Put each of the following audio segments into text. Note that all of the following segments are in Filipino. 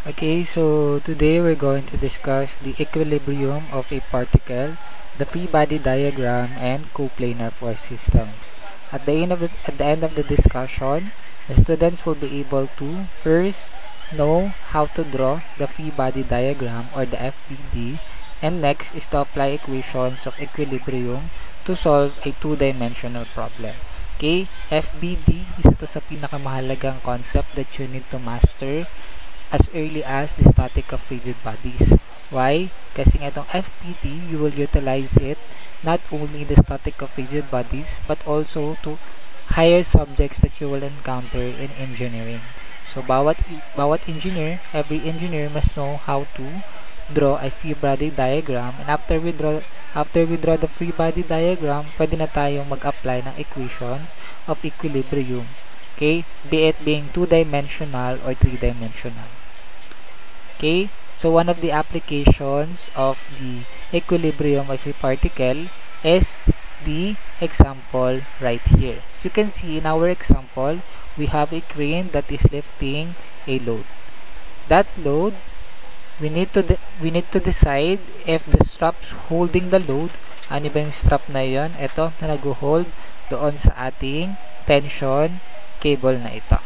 Okay, so today we're going to discuss the equilibrium of a particle, the free body diagram, and coplanar force systems. At the end of the discussion, the students will be able to first know how to draw the free body diagram or the FBD, and next is to apply equations of equilibrium to solve a two-dimensional problem. Okay, FBD, isa to sa pinakamahalagang concept that you need to master as early as the static of rigid bodies. Why? Kasi itong FPT, you will utilize it not only in the static of rigid bodies but also to higher subjects that you will encounter in engineering. So bawat engineer, every engineer must know how to draw a free body diagram, and after we draw the free body diagram, pwede na tayong mag-apply ng equations of equilibrium. Okay? Be it being two-dimensional or three-dimensional. Okay, so one of the applications of the equilibrium of a particle is the example right here. So you can see in our example, we have a crane that is lifting a load. That load, we need to decide if the straps holding the load, ano ba yung strap na yon? Ito na nag-hold doon sa ating tension cable na ito.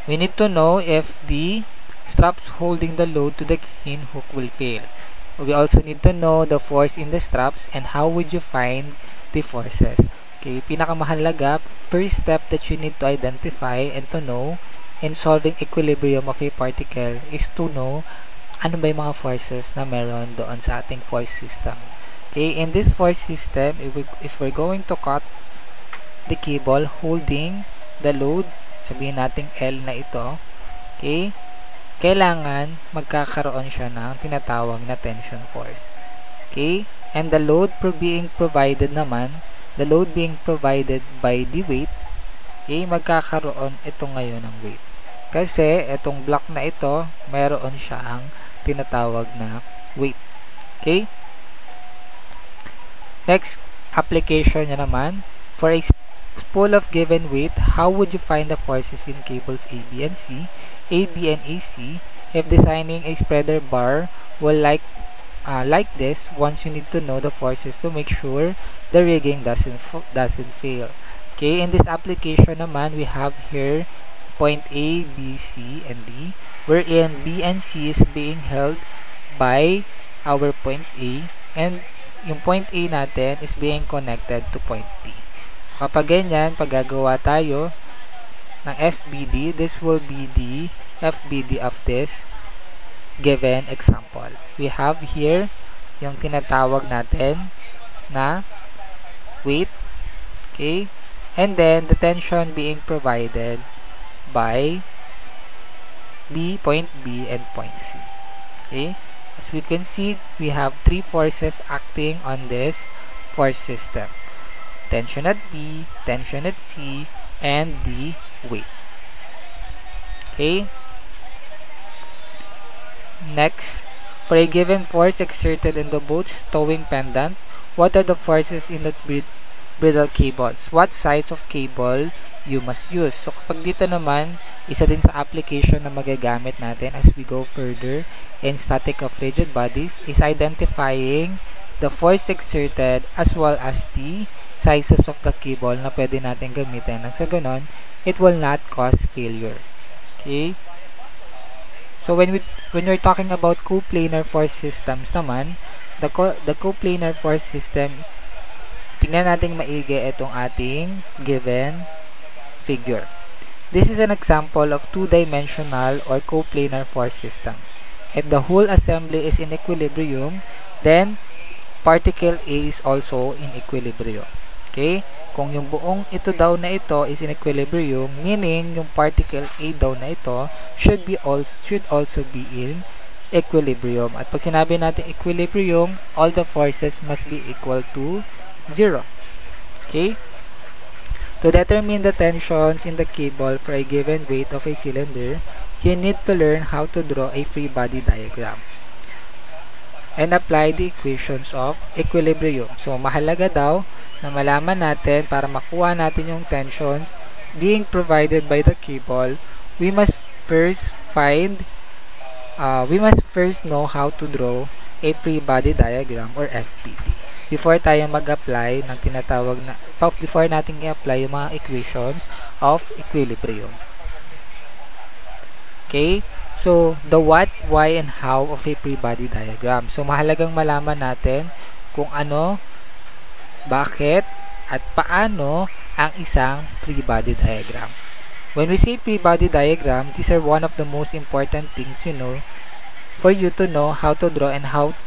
We need to know if the straps holding the load to the crane hook will fail. We also need to know the force in the straps and how would you find the forces. Okay, pinakamahalaga, first step that you need to identify and to know in solving equilibrium of a particle is to know ano ba yung mga forces na meron doon sa ating force system. Okay, in this force system, if we're going to cut the cable holding the load, sabihin natin L na ito, okay, kailangan magkakaroon siya ng tinatawag na tension force. Okay? And the load being provided naman, the load being provided by the weight, okay, magkakaroon ito ngayon ng weight. Kasi itong block na ito, mayroon siyang tinatawag na weight. Okay? Next application niya naman, for a spool of given weight, how would you find the forces in cables A, B, and C, A, B, and AC? If designing a spreader bar will like this, once you need to know the forces to make sure the rigging doesn't fail. Okay, in this application naman, we have here point A, B, C, and D, wherein B and C is being held by our point A, and yung point A natin is being connected to point D. Kapag ganyan, pag gagawa tayo ng FBD, this will be the FBD of this given example. We have here yung tinatawag natin na weight, okay, and then the tension being provided by point B and point C. Okay, as we can see, we have three forces acting on this force system: tension at B, tension at C, and the weight. Okay. Next, for a given force exerted in the boat's towing pendant, what are the forces in the bridle cables? What size of cable you must use? So kapag dito naman, isa din sa application na magagamit natin as we go further in static of rigid bodies is identifying the force exerted as well as the sizes of the cable na pwede natin gamitin. Nang sa ganon, it will not cause failure. Okay? So when we're talking about coplanar force systems naman, the coplanar force system, tingnan natin maigi itong ating given figure. This is an example of two-dimensional or coplanar force system. If the whole assembly is in equilibrium, then particle A is also in equilibrium. Okay? Kung yung buong ito daw na ito is in equilibrium, meaning yung particle A daw na ito should also be in equilibrium. At pag sinabi natin equilibrium, all the forces must be equal to 0. Okay? To determine the tensions in the cable for a given weight of a cylinder, you need to learn how to draw a free body diagram and apply the equations of equilibrium. So, mahalaga daw na malaman natin para makuha natin yung tensions being provided by the cable, we must first find we must first know how to draw a free body diagram or FBD before tayo mag-apply ng tinatawag na before natin i-apply yung mga equations of equilibrium. Okay? So, the what, why, and how of a free body diagram. So, mahalagang malaman natin kung ano, bakit, at paano ang isang free body diagram. When we say free body diagram, these are one of the most important things for you to know how to draw and how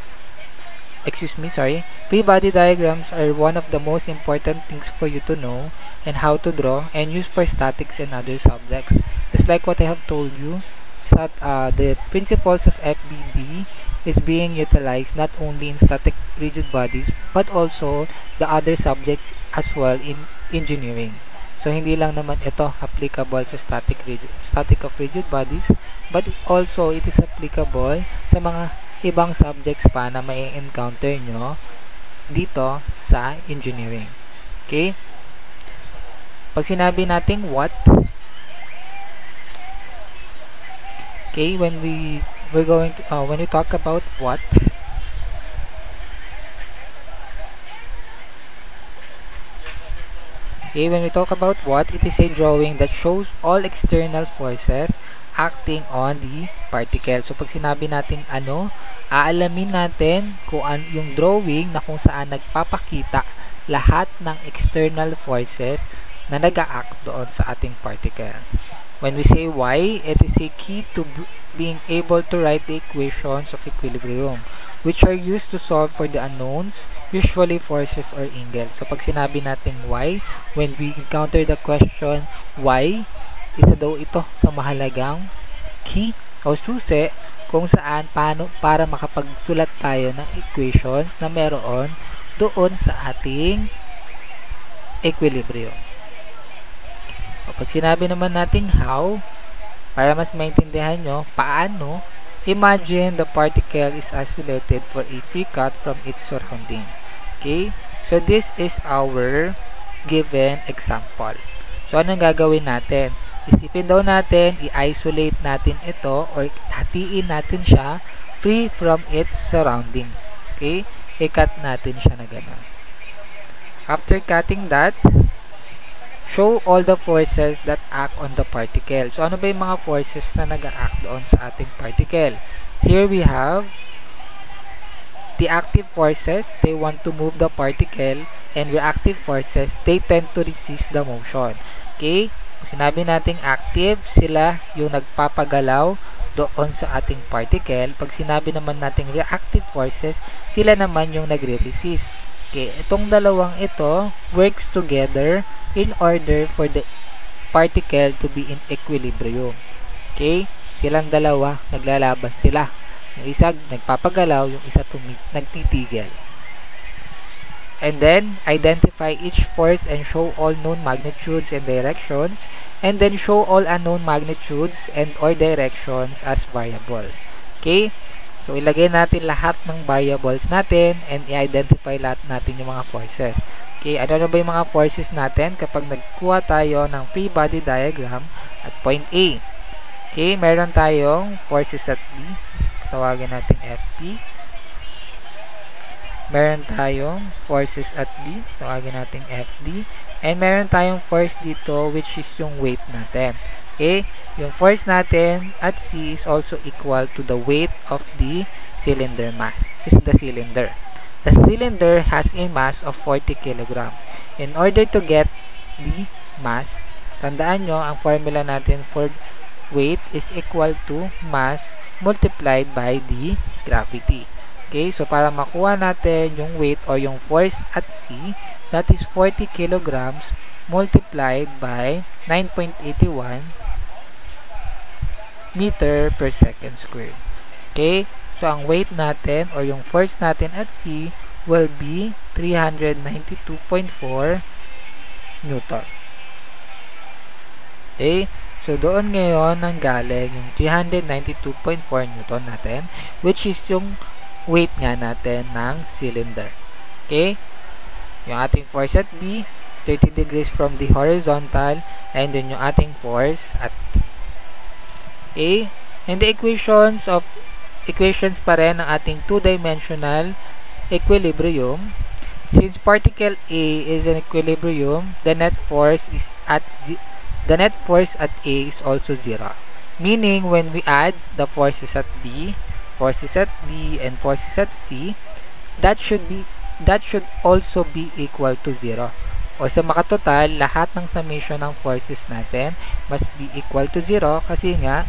free body diagrams are one of the most important things for you to know and how to draw and use for statics and other subjects. Just like what I have told you, the principles of FBD is being utilized not only in static rigid bodies but also the other subjects as well in engineering. So, hindi lang naman ito applicable sa static of rigid bodies, but also it is applicable sa mga ibang subjects pa na may encounter nyo dito sa engineering. Okay? Pag sinabi nating what, okay, when we talk about what, okay, when we talk about what, it is a drawing that shows all external forces acting on the particle. So, pag sinabi natin ano, aalamin natin kung yung drawing na kung saan nagpapakita lahat ng external forces na nag-a-act doon sa ating particle. When we say why, it is a key to being able to write the equations of equilibrium, which are used to solve for the unknowns, usually forces or angles. So, pag sinabi natin why, when we encounter the question why, isa daw ito sa mahalagang key o susi kung saan para makapagsulat tayo ng equations na meron doon sa ating equilibrium. O, pag sinabi naman natin how, para mas maintindihan nyo paano, imagine the particle is isolated for a free cut from its surrounding. Okay? So, this is our given example. So, anong gagawin natin? Isipin daw natin, i-isolate natin ito or hatiin natin siya free from its surroundings. Okay? I-cut natin siya na gano'n. After cutting that, show all the forces that act on the particle. So, ano ba yung mga forces na nag-act doon sa ating particle? Here we have the active forces, they want to move the particle, and reactive forces, they tend to resist the motion. Okay? Sinabi nating active, sila yung nagpapagalaw doon sa ating particle. Pag sinabi naman nating reactive forces, sila naman yung nagre-resist. Okay, itong dalawang ito works together in order for the particle to be in equilibrium. Okay, silang dalawa, naglalaban sila. Yung isa nagpapagalaw, yung isa nagtitigil. And then, identify each force and show all known magnitudes and directions, and then show all unknown magnitudes and or directions as variables. Okay? So, ilagay natin lahat ng variables natin and i-identify lahat natin yung mga forces. Okay? Ano ba yung mga forces natin kapag nagkuha tayo ng free body diagram at point A? Okay? Meron tayong forces at B. Tawagin natin FP. Meron tayong forces at B, tawagin natin FD, and meron tayong force dito which is yung weight natin. Okay? Yung force natin at C is also equal to the weight of the cylinder mass. This is the cylinder. The cylinder has a mass of 40 kg. In order to get the mass, tandaan nyo, ang formula natin for weight is equal to mass multiplied by the gravity. Okay, so para makuha natin yung weight or yung force at C, that is 40 kilograms multiplied by 9.81 meter per second squared. Okay, so ang weight natin or yung force natin at C will be 392.4 Newton. Okay, so doon ngayon nanggaling yung 392.4 Newton natin, which is yung weight nga natin ng cylinder. Okay? Yung ating force at B, 30 degrees from the horizontal, and then yung ating force at T. Okay? In the equations pa rin ng ating two-dimensional equilibrium, since particle A is an equilibrium, the net force at A is also 0. Meaning, when we add the forces at B, and forces at C, that should also be equal to 0. O sa makatotal, lahat ng summation ng forces natin must be equal to 0 kasi nga,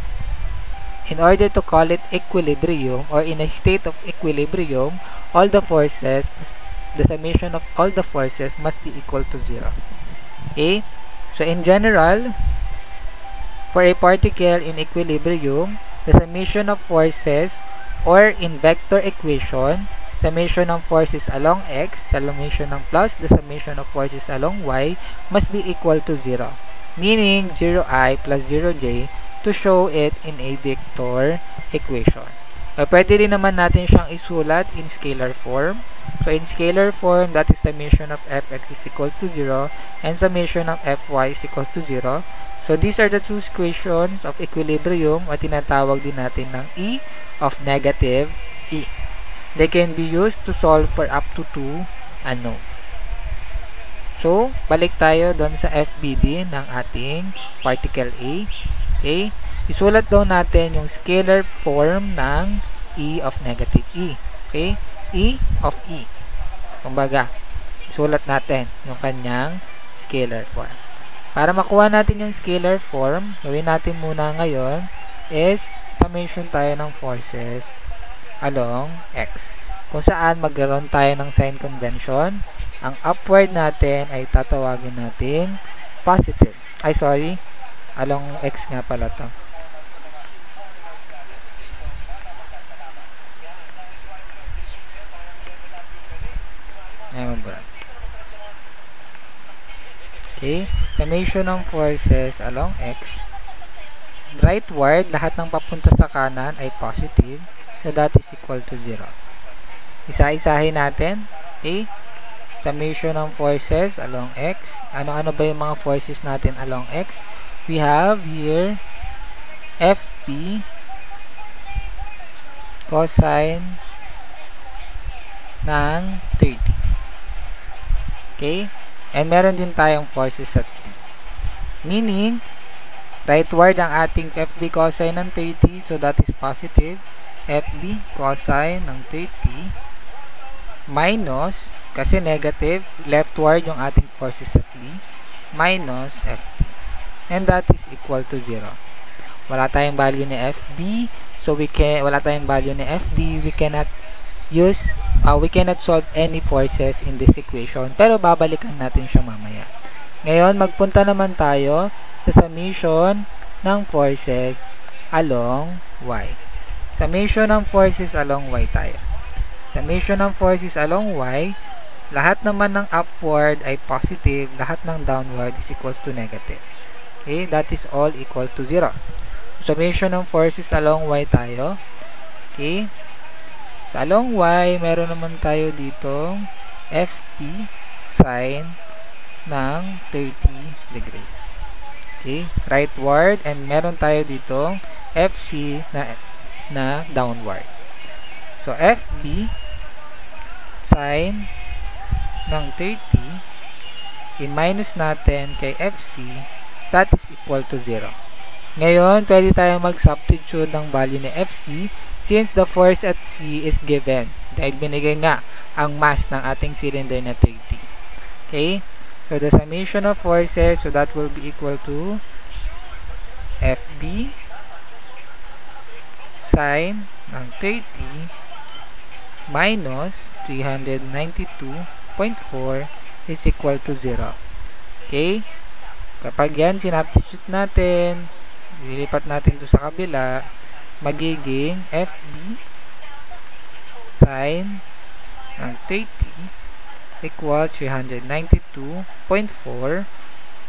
in order to call it equilibrium or in a state of equilibrium, the summation of all the forces must be equal to 0. Okay? So in general, for a particle in equilibrium, the summation of forces, or in vector equation, summation ng forces along x, summation ng plus the summation of forces along y must be equal to 0. Meaning 0i plus 0j to show it in a vector equation. So, pwede rin naman natin siyang isulat in scalar form. So in scalar form, that is summation of fx is equal to 0 and summation of fy is equal to 0. So these are the two equations of equilibrium o tinatawag din natin ng E of negative E. They can be used to solve for up to 2 unknowns. So, balik tayo doon sa FBD ng ating particle A. Okay? Isulat daw natin yung scalar form ng E of negative E. Okay? E of E. Kumbaga, isulat natin yung kanyang scalar form. Para makuha natin yung scalar form, gawin natin muna ngayon is summation tayo ng forces along x. Kung saan magkaroon tayo ng sign convention, ang upward natin ay tatawagin natin positive. Along x nga pala to. Ayan ba? Okay, summation ng forces along x. Rightward, lahat ng papunta sa kanan ay positive. So, that is equal to 0. Isa-isahin natin. Okay? Summation ng forces along x. Ano-ano ba yung mga forces natin along x? We have here FP cosine ng 30. Okay? And meron din tayong forces at t. Meaning, rightward ang ating FB cosine ng 30. So, that is positive. FB cosine ng 30 minus, kasi negative, leftward yung ating forces at B, minus FB. And that is equal to 0. Wala tayong value ni FB, so wala tayong value ni FD, we cannot solve any forces in this equation, pero babalikan natin siya mamaya. Ngayon, magpunta naman tayo sa summation ng forces along y. Summation ng forces along y tayo. Summation ng forces along y, lahat naman ng upward ay positive, lahat ng downward is equals to negative. Okay, that is all equal to 0. Summation ng forces along y tayo. Okay, sa along y, meron naman tayo dito FP sine ng 30 degrees. Okay, rightward, and meron tayo dito FC na downward. So, FB sine ng 30 i-minus natin kay FC, that is equal to 0. Ngayon, pwede tayong mag-substitute ng value ni FC since the force at C is given. Dahil binigay nga ang mass ng ating cylinder na 30. Okay? So, the summation of forces, so that will be equal to FB sine ng 30 minus 392.4 is equal to 0. Okay? Kapag yan, sinubstitute natin, lilipat natin ito sa kabila, magiging FB sine ng 30 equals 392.4.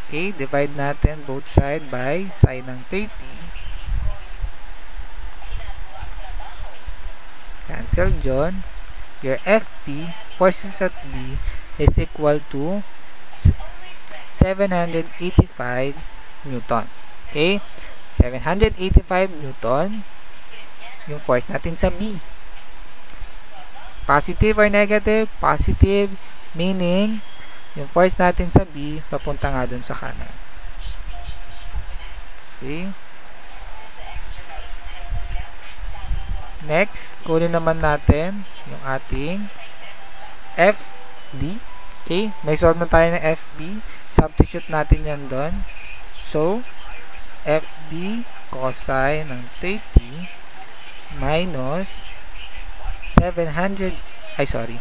Okay? Divide natin both side by sine ng 30. Cancel dyan. Your FP, forces at B, is equal to 785 Newton. Okay? 785 Newton yung force natin sa B. Positive or negative? Positive, meaning yung force natin sa B papunta nga dun sa kanan. Okay. Next, kunin naman natin yung ating FD. Okay, may solve na tayo ng FB. Substitute natin yan doon. So, FB cosine ng 30 minus 700, ay sorry.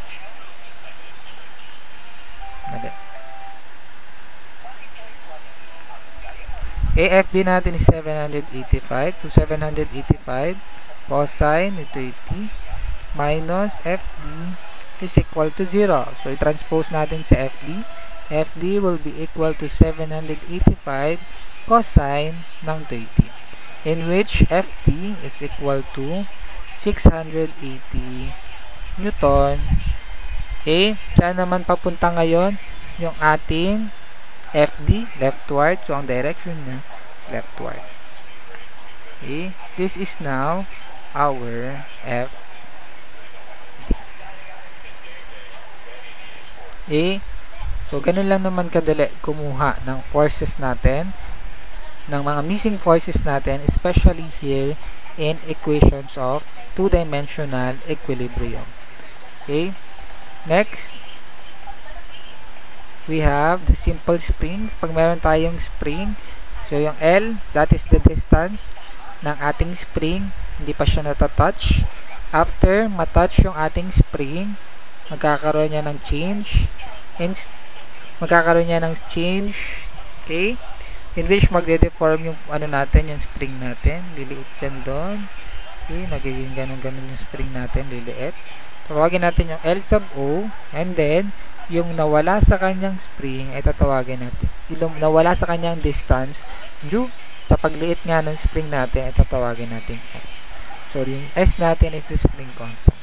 Mali. AFB natin is 785. So, 785 cosine ng 30 minus FD is equal to 0. So, i-transpose natin sa FD. FD will be equal to 785 cosine ng 30, in which FD is equal to 680 Newton. Okay, saan naman papunta ngayon yung ating FD? Leftward. So, ang direction niya is leftward. Okay, this is now our FD. Okay, so, ganun lang naman kadali kumuha ng forces natin, ng mga missing forces natin, especially here in equations of two-dimensional equilibrium. Okay, next, we have the simple springs. Pag meron tayong spring, so yung L, that is the distance ng ating spring, hindi pa siya natatouch. After matouch yung ating spring, magkakaroon niya ng change, okay, in which magde-deform yung ano natin, yung spring natin, liliit yan doon. Okay, magiging ganun-ganun yung spring natin, liliit. Tawagin natin yung L sub O, and then yung nawala sa kanyang spring ay tatawagin natin, yung nawala sa kanyang distance due sa pagliit nga ng spring natin ay tatawagin natin S. So yung S natin is the spring constant.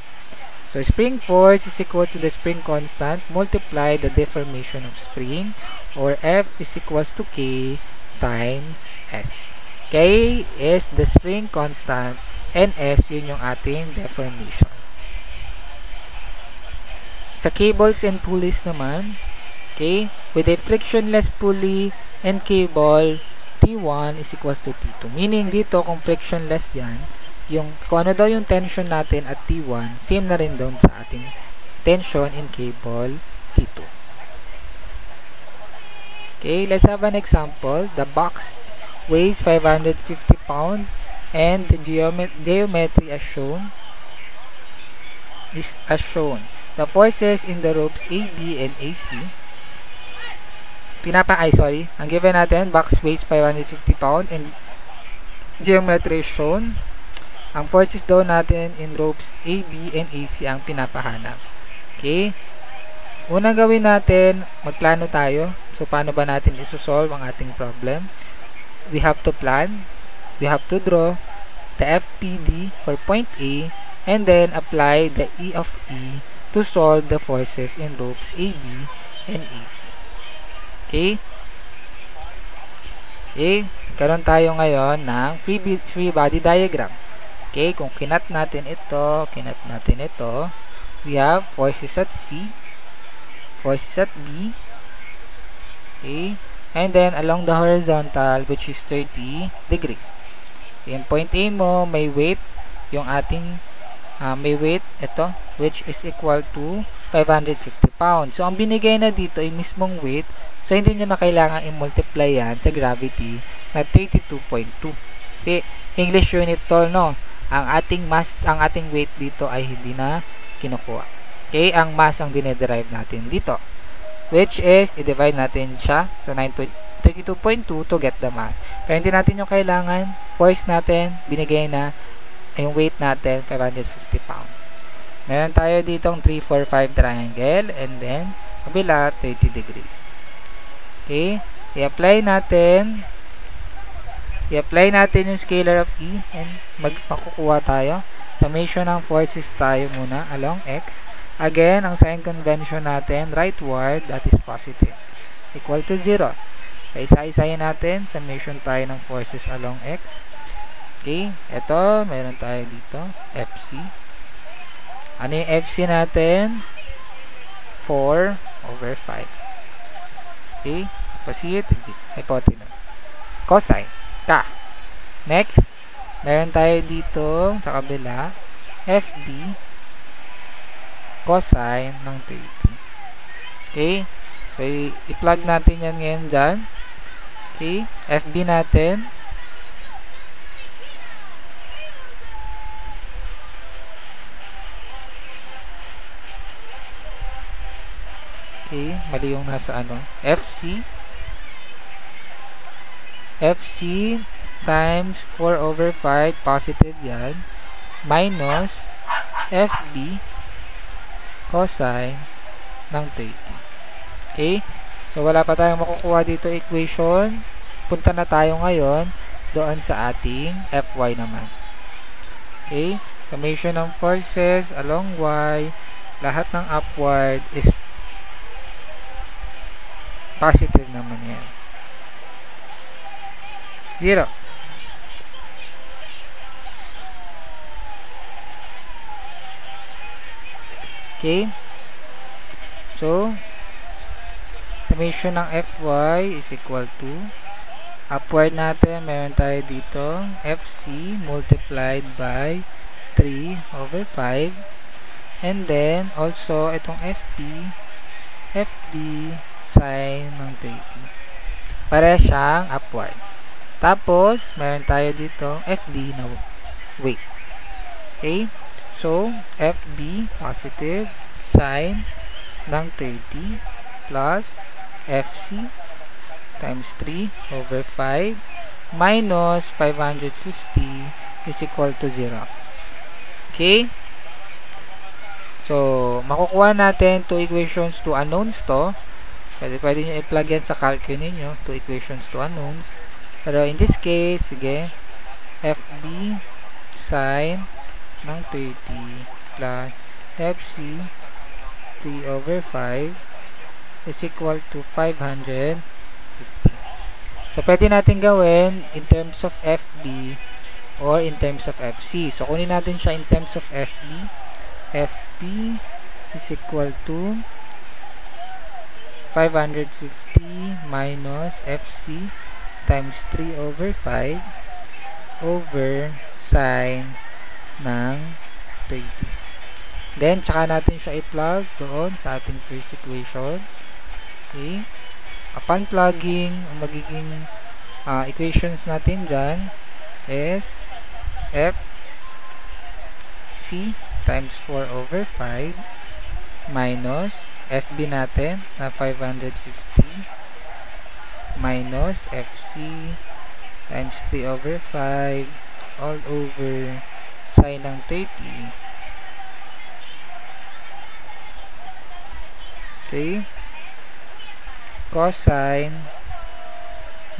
So spring force is equal to the spring constant multiply the deformation of spring, or F is equals to K times S. K is the spring constant and S yun yung ating deformation. Sa cables and pulleys naman, okay, with a frictionless pulley and cable, T1 is equals to T2. Meaning dito, kung frictionless yan, yung, kung ano daw yung tension natin at T1, same na rin doon sa ating tension in cable T2. Okay, let's have an example. The box weighs 550 pounds and the geometry as shown is as shown. The forces in the ropes AB and AC. Ang given natin, box weighs 550 pounds and geometry is shown. Ang forces daw natin in ropes AB and AC ang pinapahanap. Okay? Unang gawin natin, magplano tayo. So, paano ba natin isosolve ang ating problem? We have to plan. We have to draw the FPD for point A and then apply the E of E to solve the forces in ropes AB and AC. Okay? Okay? Karoon tayo ngayon ng free body diagram. Okay, kung kinat natin ito, we have forces at C, forces at B, okay, and then along the horizontal, which is 30 degrees. Okay, yung point A mo, may weight, yung ating, may weight, ito, which is equal to 550 pounds. So, ang binigay na dito ay mismong weight, so hindi nyo na kailangan i-multiply yan sa gravity na 32.2. Kasi, English unit to, no? Ang ating mass, ang ating weight dito ay hindi na kinukuha. Okay, ang mass ang dinederive natin dito, which is i-divide natin siya sa 32.2 to get the mass. Pero hindi natin yung kailangan, force natin binigay na, yung weight natin 550 pounds. Meron tayo ditong 3, 4, 5 triangle and then kabila 30 degrees. Okay, i-apply natin yung scalar of E and magpakukuha tayo. Summation ng forces tayo muna along X. Again, ang sign convention natin, rightward, that is positive. Equal to 0. So, isa-isayin natin, summation tayo ng forces along X. Okay, ito, meron tayo dito, FC. Ano yung FC natin? 4/5. Okay, opposite, hypotenuse. Cosine, K. Next, meron tayo dito sa kabila, FB, cosine ng 30. Okay, so i-plug natin yan ngayon dyan. Okay, FB natin, okay, mali yung nasa ano, FC times 4/5, positive yan, minus FB cosine ng 30. Okay, so wala pa tayong makukuha dito equation. Punta na tayo ngayon doon sa ating Fy naman. Okay, summation ng forces along Y, lahat ng upward is positive naman yan. 0. Okay, so summation ng Fy is equal to, upward natin, meron tayo dito FC multiplied by 3/5, and then also itong FD sine ng 30. Pare siyang upward. Tapos meron tayo dito FD na weight. Okay, so FB positive sine ng 30 plus FC times 3/5 minus 550 is equal to 0. Okay, so makukuha natin 2 equations to unknowns to. Pwede nyo i-plug yan sa calcul ninyo, 2 equations to unknowns. Pero in this case, sige, FB sine ng 30 plus FC 3/5 is equal to 550. So, pwede natin gawin in terms of FB or in terms of FC. So, kunin natin siya in terms of FB. FB is equal to 550 minus FC times 3/5 over sine ng 30. Then, tsaka natin siya i-plug doon sa ating first equation. Okay. Upon plugging, ang magiging equations natin dyan is FC times 4/5 minus FB natin na 550 minus FC times 3/5 all over sine ng 30. Okay, cosine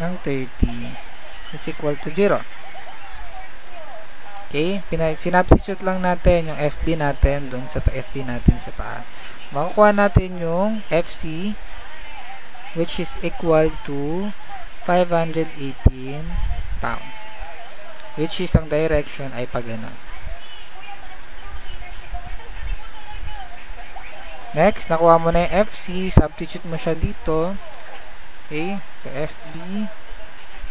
ng 30 is equal to 0. Okay, sinubstitute lang natin yung FB natin dun sa FB natin sa taas. Makukuha natin yung FC, which is equal to 518 pounds, which is ang direction ay pag ano. Next, nakuha mo na yung FC, substitute mo siya dito. Okay, so FB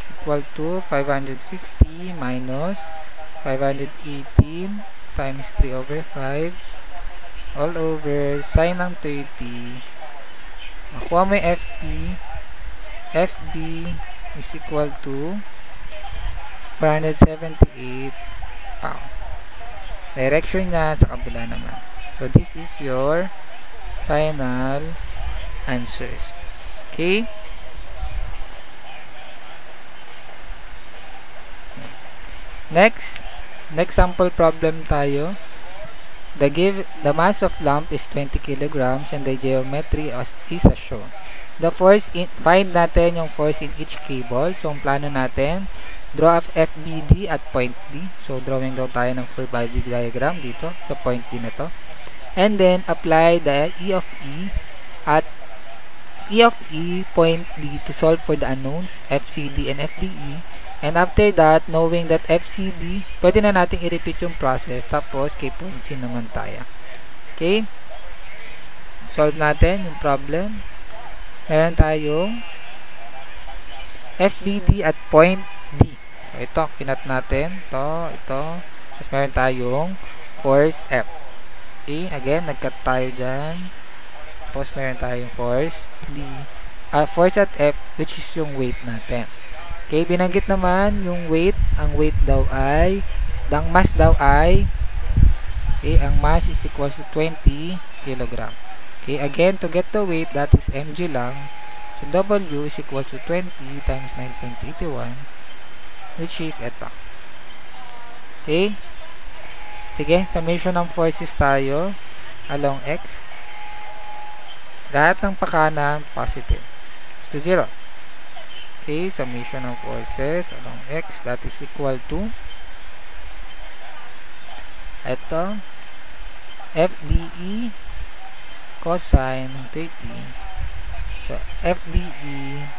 equal to 550 minus 518 times 3/5 all over sine ng 30. Nakuha mo yung FB is equal to 478 pounds. Direction niya sa kabila naman. So, this is your final answers. Okay? Next sample problem tayo. The mass of lump is 20 kilograms and the geometry is as shown. The force find natin yung force in each cable. So, ang plano natin, draw of FBD at point D. So, drawing daw tayo ng full body diagram dito sa point D na to. And then, apply the E of E at E of E point D to solve for the unknowns, FCD and FDE. And after that, knowing that FCD, pwede na natin i-repeat yung process. Tapos, kay point C naman tayo. Okay? Solve natin yung problem. Meron tayong FBD at point D. So, ito, pinat natin. Ito. Tapos, meron tayong force F. Okay? Again, nag-cut tayo dyan. Tapos, meron tayong force D. Force at F, which is yung weight natin. Okay? Binanggit naman yung weight. Ang weight daw ay, ang mass daw ay, okay, ang mass is equal to 20 kg. Okay? Again, to get the weight, that is mg lang. So, W is equal to 20 times 9.81, which is ito. Okay? Sige, summation ng forces tayo along X. Lahat ng pakanan, positive. Is to 0. Okay, summation ng forces along X, that is equal to ito, FDE cosine ng 30. So, FDE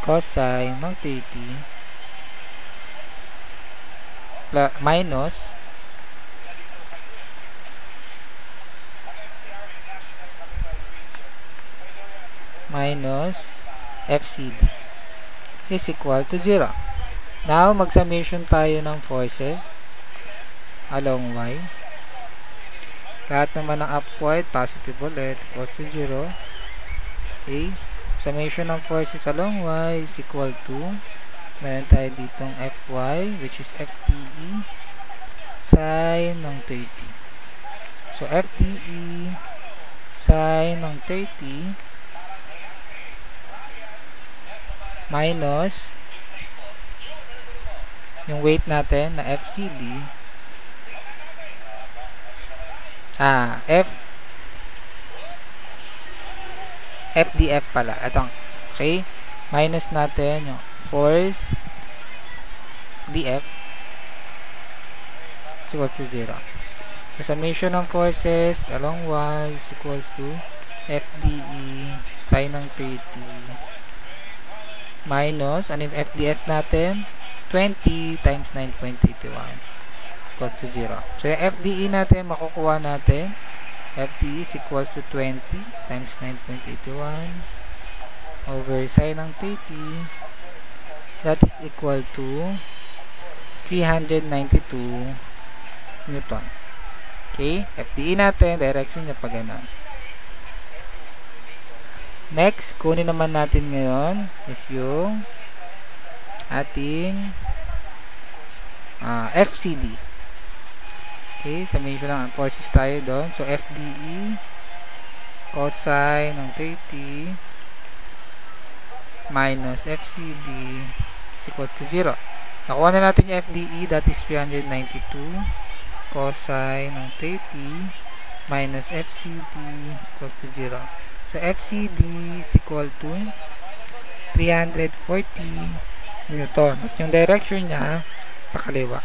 cosine ng 30 minus FCD is equal to 0. Now, mag-summation tayo ng forces along Y. Lahat naman ng upward, positive ulit, equals to 0. Okay. Summation ng forces along Y is equal to, meron tayo ditong Fy, which is FTE, sine ng 30. So, FTE, sine ng 30, minus, yung weight natin na FCD, FDF pala. Ito. Okay? Minus natin yung force DF is equal to 0. So, summation ng forces along Y is equals to FDE sine ng 30 minus, ano yung FDF natin? 20 times 9.81 equals to 0. So, yung FDE natin, makukuha natin. FDE is equals to 20 times 9.81 over sine ng 30. That is equal to 392 Newton. Okay? FDE natin, direction niya pa ganun. Next, kunin naman natin ngayon is yung ating FCD. Okay, summation lang ang forces tayo doon. So, FDE cosine ng 30 minus FCD is equal to 0. Nakuha na natin yung FDE, that is 392 cosine ng 30 minus FCD is equal to 0. So, FCD is equal to 340 Newton. At yung direction niya, pakaliwa.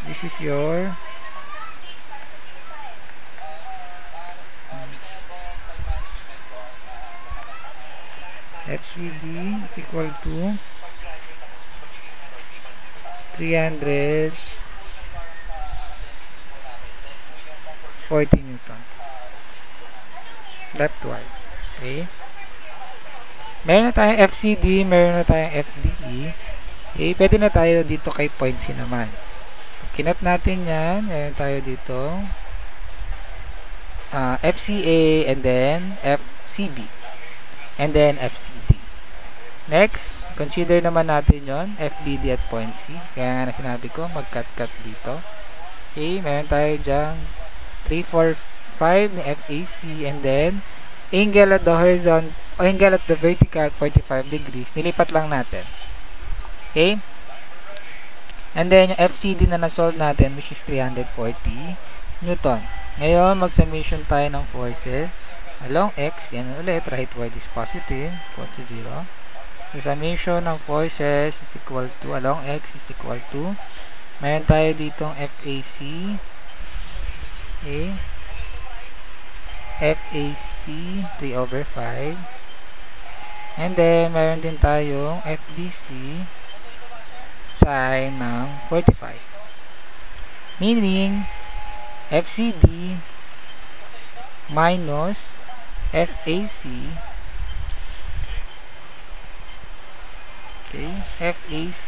This is your FCD is equal to 340 Newton. Leftward. Okay? Meron na tayong FCD, meron na tayong FDE. Okay? Pwede na tayo dito kay point C naman. Kinat natin yan. Meron tayo dito FCA and then FCB and then FCD. Next, consider naman natin yon FBD at point C. Kaya nga na sinabi ko, mag-cut-cut dito. Okay, meron tayo dyan 3, 4, 5 ni FAC and then angle at the horizontal, angle at the vertical 45 degrees. Nilipat lang natin. Okay? And then, yung FCD na na-solve natin, which is 340 Newton. Ngayon, mag-summation tayo ng forces along X. Ganun ulit, rightward is positive, equal to 0. So, summation ng forces is equal to, along X is equal to, mayroon tayo ditong FAC. Okay. FAC, 3 over 5. And then, meron din tayong FBC sine ng 45. Meaning, FCD minus FAC, okay, FAC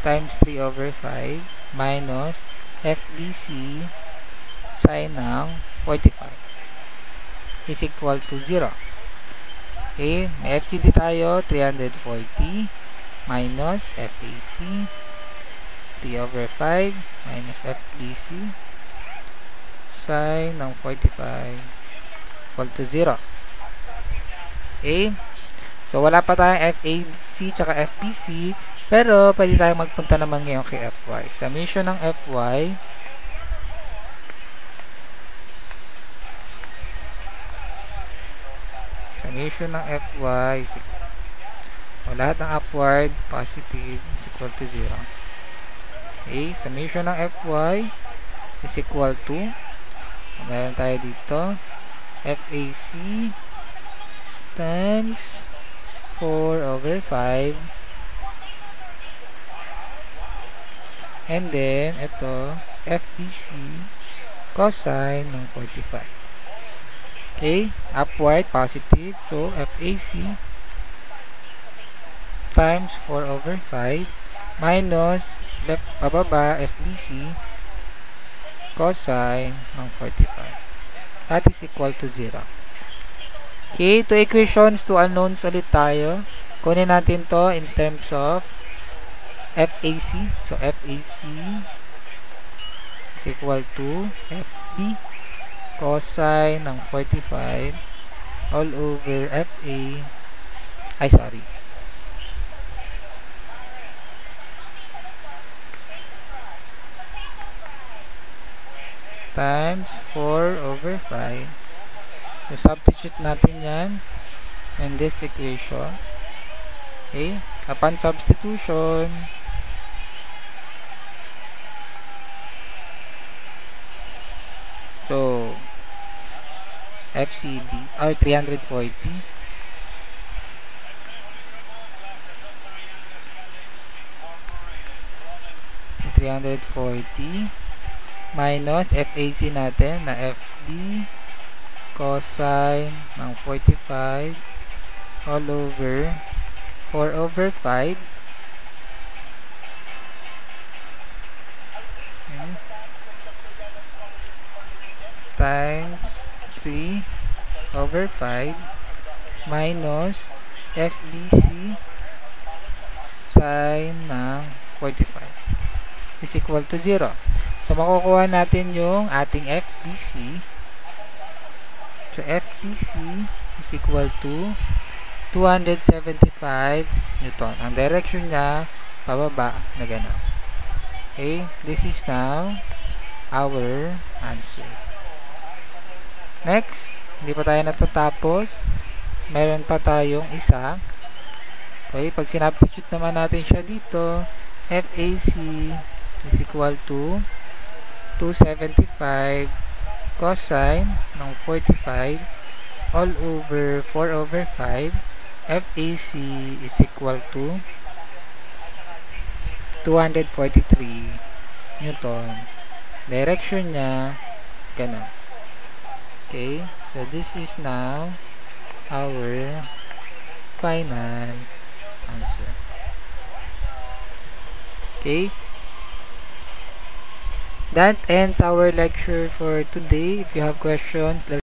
times 3 over 5 minus FBC sine ng 45 is equal to 0. Okay, may FCD tayo, 340 minus FAC 3 over 5 minus FBC sine ng 45 equal to 0. Okay, so wala pa tayong FAC tsaka FBC, pero pwede tayong magpunta naman ngayon kay FY. Summation ng FY is o lahat ng upward positive is equal to 0. Okay, summation ng FY is equal to, meron tayo dito, FAC times 4 over 5, and then ito FBC cosine ng 45. Okay, upward positive, so FAC times 4 over 5 minus left pababa FBC cosine ng 45. That is equal to 0. Okay, two equations, two unknowns ulit tayo. Kunin natin to in terms of FAC. So FAC is equal to FB cosine ng 45 all over times 4 over 5. So substitute natin yan in this equation. Okay, upon substitution, so FCD or 340 minus FAC natin na FB cosine ng 45 all over 4 over 5 times 3 over 5 minus FBC sine ng 45 is equal to 0. So, makukuha natin yung ating FBC. So, FBC is equal to 275 Newton. Ang direction niya, pababa na gano'n. Okay, this is now our answer. Next, hindi pa tayo natatapos. Meron pa tayong isa. Okay, pag sinubstitute naman natin siya dito, FAC is equal to 275 cosine ng 45 all over 4 over 5. FAC is equal to 243 Newton. Direction niya, ganun. Okay, so this is now our final answer. Okay, that ends our lecture for today. If you have questions,